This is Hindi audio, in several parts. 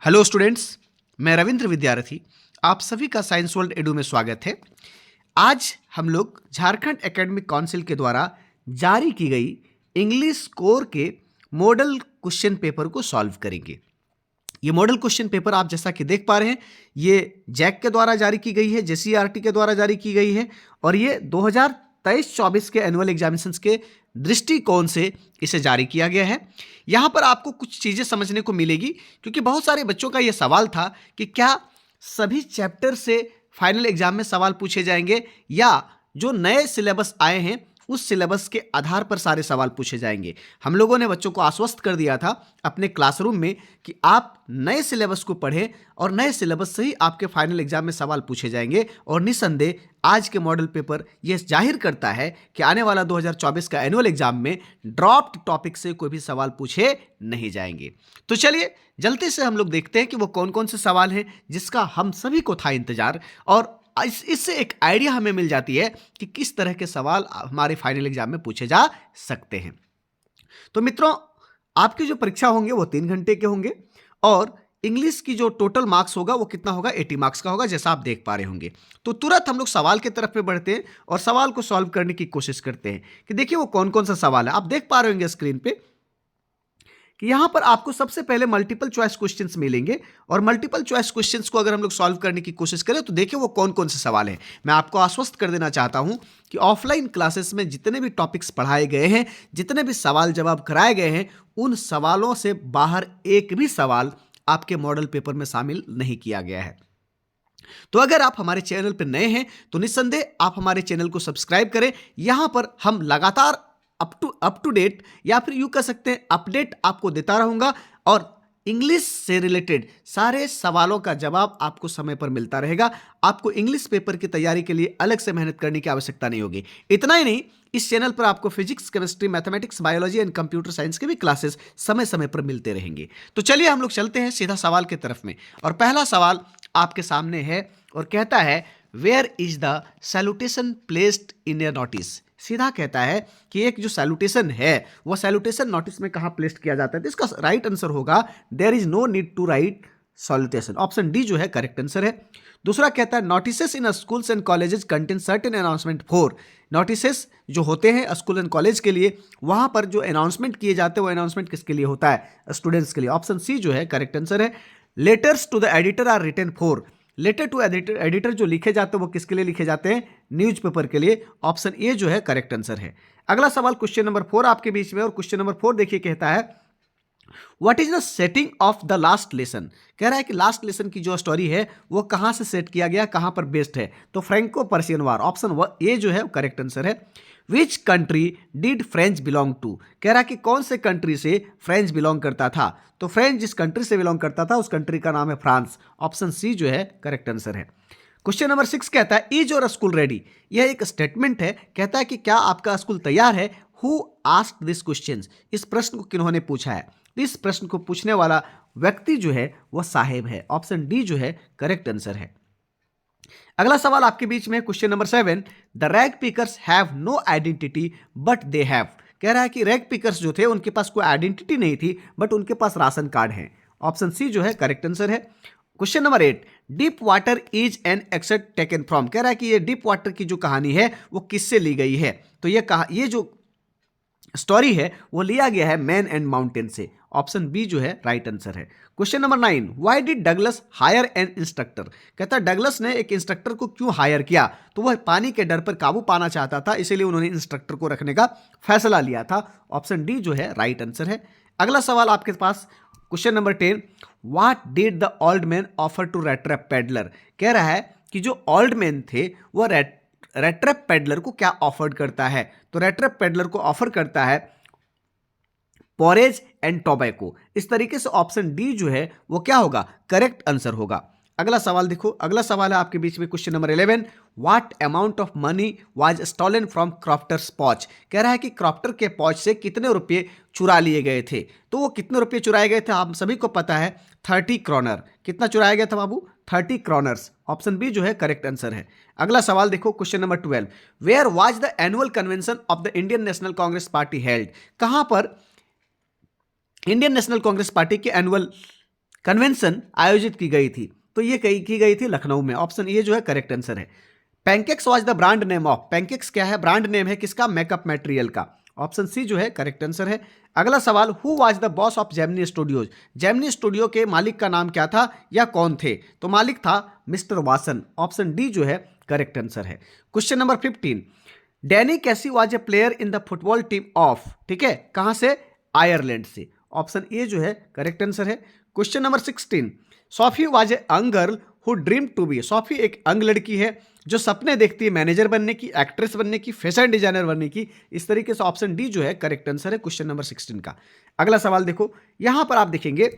हेलो स्टूडेंट्स, मैं रविंद्र विद्यार्थी आप सभी का साइंस वर्ल्ड एडू में स्वागत है। आज हम लोग झारखंड एकेडमिक काउंसिल के द्वारा जारी की गई इंग्लिश कोर के मॉडल क्वेश्चन पेपर को सॉल्व करेंगे। ये मॉडल क्वेश्चन पेपर आप जैसा कि देख पा रहे हैं, ये जैक के द्वारा जारी की गई है, जेसीईआरटी के द्वारा जारी की गई है और ये 2023-24 के एनुअल एग्जामिनेशंस के दृष्टिकोण से इसे जारी किया गया है। यहाँ पर आपको कुछ चीज़ें समझने को मिलेगी, क्योंकि बहुत सारे बच्चों का ये सवाल था कि क्या सभी चैप्टर से फाइनल एग्जाम में सवाल पूछे जाएंगे या जो नए सिलेबस आए हैं उस सिलेबस के आधार पर सारे सवाल पूछे जाएंगे। हम लोगों ने बच्चों को आश्वस्त कर दिया था अपने क्लासरूम में कि आप नए सिलेबस को पढ़ें और नए सिलेबस से ही आपके फाइनल एग्जाम में सवाल पूछे जाएंगे। और निस्संदेह आज के मॉडल पेपर यह जाहिर करता है कि आने वाला 2024 का एनुअल एग्जाम में ड्रॉप्ड टॉपिक से कोई भी सवाल पूछे नहीं जाएंगे। तो चलिए जल्दी से हम लोग देखते हैं कि वो कौन कौन से सवाल हैं जिसका हम सभी को था इंतजार, और इससे एक आइडिया हमें मिल जाती है कि किस तरह के सवाल हमारे फाइनल एग्जाम में पूछे जा सकते हैं। तो मित्रों, आपकी जो परीक्षा होंगे वो 3 घंटे के होंगे और इंग्लिश की जो टोटल मार्क्स होगा वो कितना होगा, 80 मार्क्स का होगा, जैसा आप देख पा रहे होंगे। तो तुरंत हम लोग सवाल की तरफ में बढ़ते हैं और सवाल को सॉल्व करने की कोशिश करते हैं कि देखिए वो कौन कौन सा सवाल है। आप देख पा रहे होंगे स्क्रीन पे कि यहां पर आपको सबसे पहले मल्टीपल चॉइस क्वेश्चंस मिलेंगे और मल्टीपल चॉइस क्वेश्चंस को अगर हम लोग सॉल्व करने की कोशिश करें तो देखिए वो कौन कौन से सवाल हैं। मैं आपको आश्वस्त कर देना चाहता हूं कि ऑफलाइन क्लासेस में जितने भी टॉपिक्स पढ़ाए गए हैं, जितने भी सवाल जवाब कराए गए हैं, उन सवालों से बाहर एक भी सवाल आपके मॉडल पेपर में शामिल नहीं किया गया है। तो अगर आप हमारे चैनल पर नए हैं तो निस्संदेह आप हमारे चैनल को सब्सक्राइब करें। यहां पर हम लगातार अप टू डेट या फिर यूं कह सकते हैं अपडेट आपको देता रहूंगा और इंग्लिश से रिलेटेड सारे सवालों का जवाब आपको समय पर मिलता रहेगा। आपको इंग्लिश पेपर की तैयारी के लिए अलग से मेहनत करने की आवश्यकता नहीं होगी। इतना ही नहीं, इस चैनल पर आपको physics, chemistry, mathematics, biology and computer science के भी क्लासेस समय समय पर मिलते रहेंगे। तो चलिए हम लोग चलते हैं सीधा सवाल की तरफ में। और पहला सवाल आपके सामने है और कहता है where is the salutation placed in a notice. सीधा कहता है कि एक जो सैल्यूटेशन है वो सैल्यूटेशन नोटिस में कहां प्लेस्ड किया जाता है। तो इसका राइट आंसर होगा there is no need to write salutation. Option D जो है करेक्ट आंसर है। दूसरा कहता है notices in schools and colleges contain certain announcement for. Notices जो होते हैं स्कूल एंड कॉलेज के लिए, वहां पर जो अनाउंसमेंट किए जाते हैं वो अनाउंसमेंट किसके लिए होता है, स्टूडेंट्स के लिए। ऑप्शन सी जो है करेक्ट आंसर है। Letters to the editor are written for. Letter to editor जो लिखे जाते हैं वो किसके लिए लिखे जाते हैं, न्यूज़पेपर के लिए। ऑप्शन ए जो है करेक्ट आंसर है। अगला सवाल क्वेश्चन नंबर 4 आपके बीच में, और क्वेश्चन नंबर 4 देखिए कहता है what is the setting of the last lesson. कह रहा है कि लास्ट लेसन की जो स्टोरी है वो कहां से सेट किया गया, कहां पर बेस्ड है। तो Franco Persian war. Option A जो है करेक्ट आंसर है। Which country did French belong to. कह रहा है कि कौन से कंट्री से फ्रेंच बिलोंग करता था। तो फ्रेंच जिस कंट्री से बिलोंग करता था उस कंट्री का नाम है फ्रांस। ऑप्शन सी जो है करेक्ट आंसर है। क्वेश्चन नंबर 6 कहता है इज योर स्कूल रेडी। यह एक स्टेटमेंट है, कहता है कि क्या आपका स्कूल तैयार है। Who asked this question. इस प्रश्न को किन्होंने पूछा है। इस प्रश्न को पूछने वाला व्यक्ति जो है वह साहेब है। ऑप्शन डी जो है करेक्ट आंसर है। अगला सवाल आपके बीच में question number 7 the rag pickers have no identity but they have. कह रहा है कि रैग पिकर्स जो थे उनके पास कोई आइडेंटिटी नहीं थी बट उनके पास राशन कार्ड है। ऑप्शन सी जो है करेक्ट आंसर है। Question number 8 deep water is an excerpt taken from. कह रहा है कि ये डीप वाटर की जो कहानी है वो किससे ली गई है। तो ये जो स्टोरी है वो लिया गया है मैन एंड माउंटेन से। ऑप्शन बी जो है राइट आंसर है। Question number 9 why did Douglas hire an instructor. कहता है डगलस ने एक इंस्ट्रक्टर को क्यों हायर किया। तो वह पानी के डर पर काबू पाना चाहता था, इसीलिए उन्होंने इंस्ट्रक्टर को रखने का फैसला लिया था। ऑप्शन डी जो है राइट आंसर है। अगला सवाल आपके पास question number 10 what did the old man offer to rattrap peddler. कह रहा है कि जो ओल्ड मैन थे वह रेट्रैप पेडलर को क्या ऑफर करता है। तो रेट्रैप पेडलर को ऑफर करता है पॉरेज एंड टोबैको। इस तरीके से ऑप्शन डी जो है वो क्या होगा, करेक्ट आंसर होगा। अगला सवाल देखो, अगला सवाल है आपके बीच में question number 11 what amount of money was stolen from crofter's pouch. कह रहा है कि क्रॉफ्टर के पॉच से कितने रुपये चुरा लिए गए थे। तो वो कितने रुपये चुराए गए थे आप सभी को पता है 30 क्रॉनर। कितना चुराया गया था बाबू, 30 क्रॉनर्स। ऑप्शन बी जो है करेक्ट आंसर है। अगला सवाल देखो question number 12 where was the annual convention of the Indian National Congress party held. कहां पर इंडियन नेशनल कांग्रेस पार्टी के एनुअल कन्वेंशन आयोजित की गई थी? तो ये की गई थी लखनऊ में। ऑप्शन ए जो है करेक्ट आंसर है। Pancakes was the brand name of, pancakes क्या है? ब्रांड नेम है किसका? मेकअप मटेरियल का। ऑप्शन सी जो है करेक्ट आंसर है। अगला सवाल, who was the boss of Gemini studios, Gemini studio के मालिक का नाम क्या था या कौन थे? तो मालिक था मिस्टर वासन। ऑप्शन डी जो है करेक्ट आंसर है। क्वेश्चन नंबर 15, डैनी कैसी was a player in the football team of, ठीक है, कहां से? आयरलैंड से। ऑप्शन ए जो है करेक्ट आंसर है। Question number 16, Sophie was a young girl who dream to be, Sophie एक अंग लड़की है जो सपने देखती है मैनेजर बनने की, एक्ट्रेस बनने की, फैशन डिजाइनर बनने की। इस तरीके से ऑप्शन डी जो है करेक्ट आंसर है क्वेश्चन नंबर 16 का। अगला सवाल देखो, यहां पर आप देखेंगे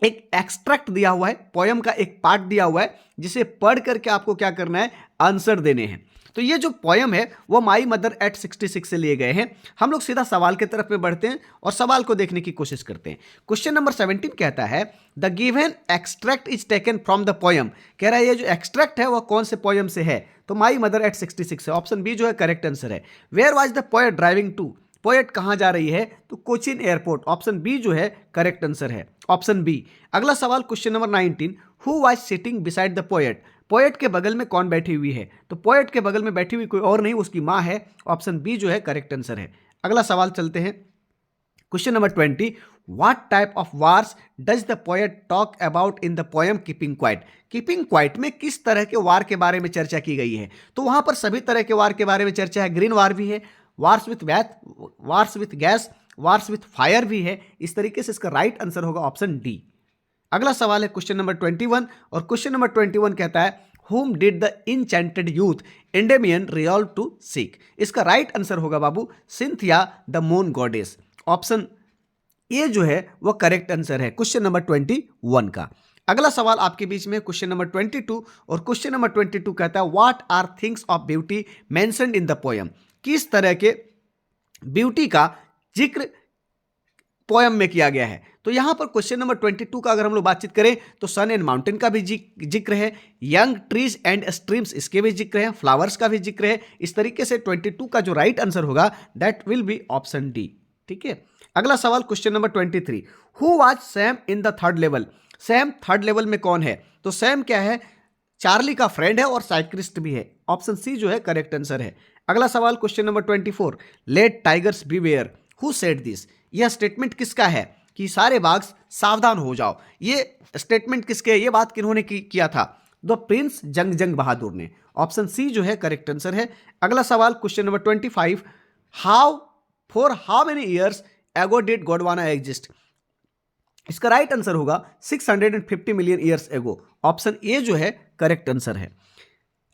एक एक्सट्रैक्ट दिया हुआ है, पोयम का एक पार्ट दिया हुआ है, जिसे पढ़ करके आपको क्या करना है? आंसर देने हैं। तो ये जो पोयम है वो माई मदर एट 66 से लिए गए हैं। हम लोग सीधा सवाल की तरफ में बढ़ते हैं और सवाल को देखने की कोशिश करते हैं। क्वेश्चन नंबर 17 कहता है the given extract is taken from the poem, कह रहा है ये जो एक्सट्रैक्ट है वो कौन से पोयम से है? तो माई मदर एट 66 है। ऑप्शन बी जो है करेक्ट आंसर है। Where was the poet driving to, poet कहां जा रही है? तो कोचिन एयरपोर्ट। ऑप्शन बी जो है करेक्ट आंसर है, ऑप्शन बी। अगला सवाल question number 19, who was sitting beside the poet, poet के बगल में कौन बैठी हुई है? तो पोएट के बगल में बैठी हुई कोई और नहीं, उसकी मां है। ऑप्शन बी जो है करेक्ट आंसर है। अगला सवाल चलते हैं question number 20, what type of wars does the poet talk about in the poem keeping quiet, keeping quiet में किस तरह के वार के बारे में चर्चा की गई है? तो वहां पर सभी तरह के वार के बारे में चर्चा है। ग्रीन वार भी है, wars with gas, wars with fire भी है। इस तरीके से इसका राइट आंसर होगा ऑप्शन डी। अगला सवाल है क्वेश्चन नंबर 21 और क्वेश्चन नंबर 21 कहता है whom did the enchanted youth Endymion resolve to seek, इसका राइट आंसर होगा बाबू Cynthia the moon goddess. Option A जो है वो करेक्ट आंसर है क्वेश्चन नंबर 21 का। अगला सवाल आपके बीच में क्वेश्चन नंबर 22 और क्वेश्चन नंबर 22 कहता है what are things of beauty mentioned in the poem, किस तरह के ब्यूटी का जिक्र पोएम में किया गया है? तो यहां पर क्वेश्चन नंबर 22 का अगर हम लोग बातचीत करें तो सन एंड माउंटेन का भी जिक्र है, यंग ट्रीज एंड स्ट्रीम्स इसके भी जिक्र है, फ्लावर्स का भी जिक्र है। इस तरीके से 22 का जो राइट आंसर होगा that will be option D, ठीक है। अगला सवाल question number 23, who was Sam in the third level, Sam third level में कौन है? तो सैम क्या है? चार्ली का फ्रेंड है और साइक्लिस्ट भी है। ऑप्शन सी जो है करेक्ट आंसर है। अगला सवाल question number 24, let tigers beware, who said this, यह स्टेटमेंट किसका है कि सारे बाघ सावधान हो जाओ? ये स्टेटमेंट किसके है? ये बात किन्होंने किया था? द प्रिंस जंग बहादुर ने। ऑप्शन सी जो है करेक्ट आंसर है। अगला सवाल question number 25, how many years ago did Gondwana exist, इसका राइट आंसर होगा 650 million years ago. Option A जो है करेक्ट आंसर है।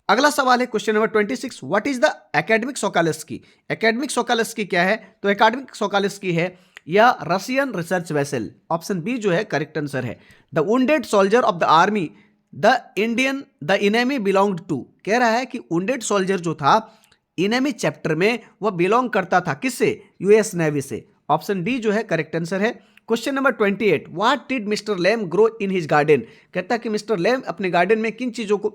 अगला सवाल है question number 26, what is the Akademik Shokalskiy, Akademik Shokalskiy क्या है? तो एकेडमिक सोकालिस्की है या Russian research vessel. Option B जो है करेक्ट आंसर है। The wounded soldier of the army the enemy belonged to, कह रहा है कि वुंडेड सोल्जर जो था इनेमी चैप्टर में वह बिलोंग करता था किससे? यूएस नेवी से। ऑप्शन डी जो है करेक्ट आंसर है। Question number 28, what did Mr Lamb grow in his garden, कहता है कि मिस्टर लैम अपने गार्डन में किन चीजों को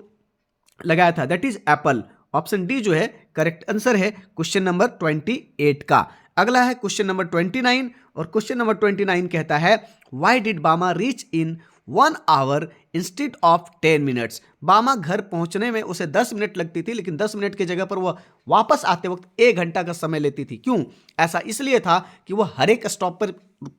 लगाया था? That is Apple. Option D जो है करेक्ट आंसर है क्वेश्चन नंबर 28 का। अगला है क्वेश्चन नंबर 29 और क्वेश्चन नंबर 29 कहता है why did Bama reach in 1 hour instead of 10 minutes, Bama घर पहुंचने में उसे 10 मिनट लगती थी लेकिन 10 मिनट की जगह पर वह वापस आते वक्त 1 घंटा का समय लेती थी। क्यों? ऐसा इसलिए था कि वह हर एक स्टॉप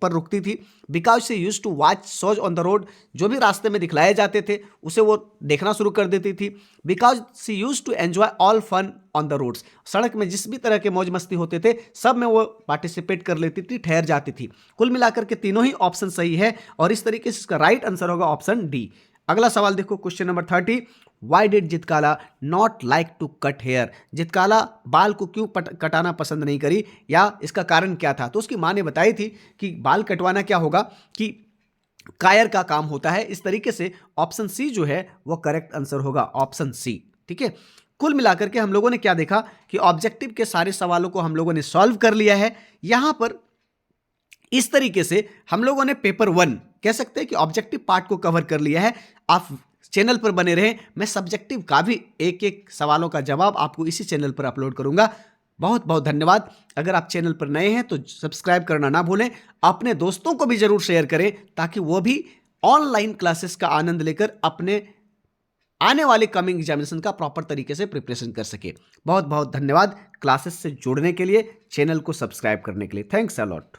पर रुकती थी। Because she use to watch shows on the road, जो भी रास्ते में दिखलाए जाते थे उसे वो देखना शुरू कर देती थी। Because she use to enjoy all fun on the roads, सड़क में जिस भी तरह के मौज मस्ती होते थे सब में वो पार्टिसिपेट कर लेती थी, ठहर जाती थी। कुल मिलाकर के तीनों ही ऑप्शन सही है और इस तरीके से इसका राइट आंसर होगा ऑप्शन डी। अगला सवाल देखो question number 30, why did Zitkala not like to cut hair, Zitkala बाल को क्यों कटाना पसंद नहीं करी या इसका कारण क्या था? तो उसकी माँ ने बताई थी कि बाल कटवाना क्या होगा कि कायर का काम होता है। इस तरीके से ऑप्शन सी जो है वो करेक्ट आंसर होगा, ऑप्शन सी, ठीक है। कुल मिलाकर के हम लोगों ने क्या देखा कि ऑब्जेक्टिव के सारे सवालों को हम लोगों ने सॉल्व कर लिया है। यहां पर इस तरीके से हम लोगों ने पेपर 1 कह सकते हैं कि ऑब्जेक्टिव पार्ट को कवर कर लिया है। आप चैनल पर बने रहें, मैं सब्जेक्टिव का भी एक एक सवालों का जवाब आपको इसी चैनल पर अपलोड करूंगा। बहुत बहुत धन्यवाद। अगर आप चैनल पर नए हैं तो सब्सक्राइब करना ना भूलें, अपने दोस्तों को भी जरूर शेयर करें ताकि वो भी ऑनलाइन क्लासेस का आनंद लेकर अपने आने वाले कमिंग एग्जामिनेशन का प्रॉपर तरीके से प्रिपरेशन कर सके। बहुत बहुत धन्यवाद क्लासेस से जुड़ने के लिए, चैनल को सब्सक्राइब करने के लिए। Thanks a lot.